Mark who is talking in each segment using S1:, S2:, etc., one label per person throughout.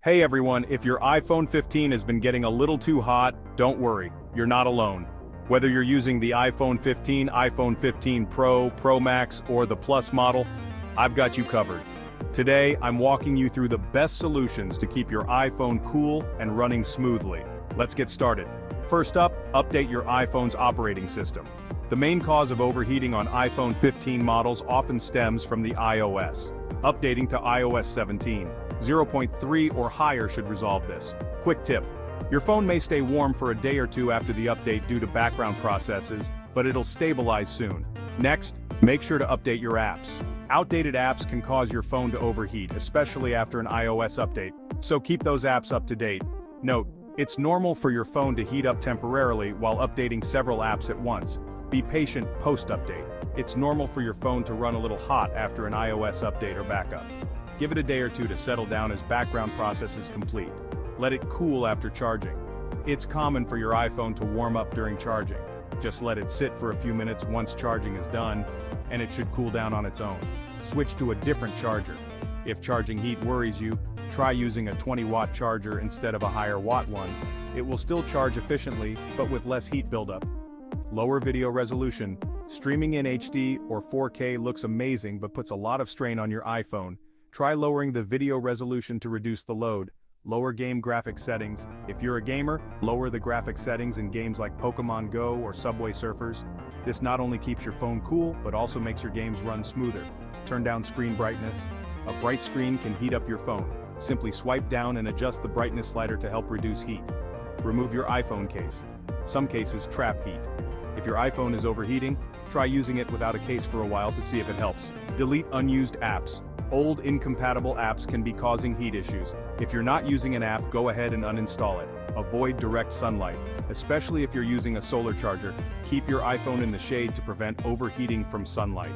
S1: Hey everyone, if your iPhone 15 has been getting a little too hot, don't worry, you're not alone. Whether you're using the iPhone 15, iPhone 15 Pro, Pro Max, or the Plus model, I've got you covered. Today, I'm walking you through the best solutions to keep your iPhone cool and running smoothly. Let's get started. First up, update your iPhone's operating system. The main cause of overheating on iPhone 15 models often stems from the iOS. Updating to iOS 17. 0.3 or higher should resolve this. Quick tip. Your phone may stay warm for a day or two after the update due to background processes, but it'll stabilize soon. Next, make sure to update your apps. Outdated apps can cause your phone to overheat, especially after an iOS update, so keep those apps up to date. Note, it's normal for your phone to heat up temporarily while updating several apps at once. Be patient post-update. It's normal for your phone to run a little hot after an iOS update or backup. Give it a day or two to settle down as background processes complete. Let it cool after charging. It's common for your iPhone to warm up during charging. Just let it sit for a few minutes once charging is done, and it should cool down on its own. Switch to a different charger. If charging heat worries you, try using a 20-watt charger instead of a higher watt one. It will still charge efficiently, but with less heat buildup. Lower video resolution. Streaming in HD or 4K looks amazing but puts a lot of strain on your iPhone. Try lowering the video resolution to reduce the load. Lower game graphics settings. If you're a gamer, lower the graphics settings in games like Pokemon Go or Subway Surfers. This not only keeps your phone cool, but also makes your games run smoother. Turn down screen brightness. A bright screen can heat up your phone. Simply swipe down and adjust the brightness slider to help reduce heat. Remove your iPhone case. Some cases trap heat. If your iPhone is overheating, try using it without a case for a while to see if it helps. Delete unused apps. Old incompatible apps can be causing heat issues. If you're not using an app, go ahead and uninstall it. Avoid direct sunlight, especially if you're using a solar charger. Keep your iPhone in the shade to prevent overheating from sunlight.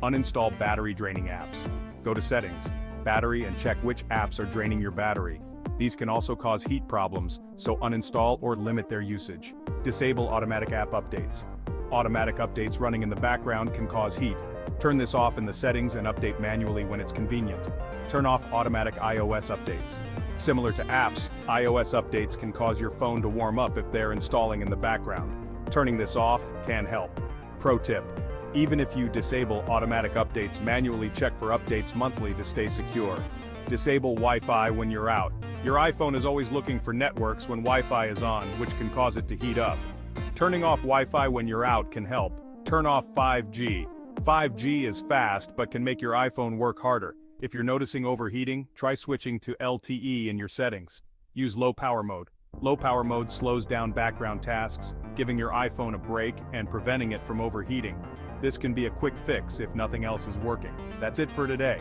S1: Uninstall battery draining apps. Go to Settings, Battery, and check which apps are draining your battery. These can also cause heat problems, so uninstall or limit their usage. Disable automatic app updates. Automatic updates running in the background can cause heat. Turn this off in the settings and update manually when it's convenient. Turn off automatic iOS updates. Similar to apps, iOS updates can cause your phone to warm up if they're installing in the background. Turning this off can help. Pro tip. Even if you disable automatic updates, manually check for updates monthly to stay secure. Disable Wi-Fi when you're out. Your iPhone is always looking for networks when Wi-Fi is on, which can cause it to heat up. Turning off Wi-Fi when you're out can help. Turn off 5G. 5G is fast but can make your iPhone work harder. If you're noticing overheating, try switching to LTE in your settings. Use low power mode. Low power mode slows down background tasks, giving your iPhone a break and preventing it from overheating. This can be a quick fix if nothing else is working. That's it for today.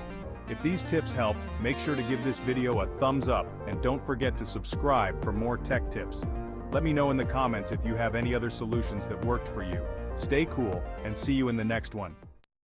S1: If these tips helped, make sure to give this video a thumbs up and don't forget to subscribe for more tech tips. Let me know in the comments if you have any other solutions that worked for you. Stay cool and see you in the next one.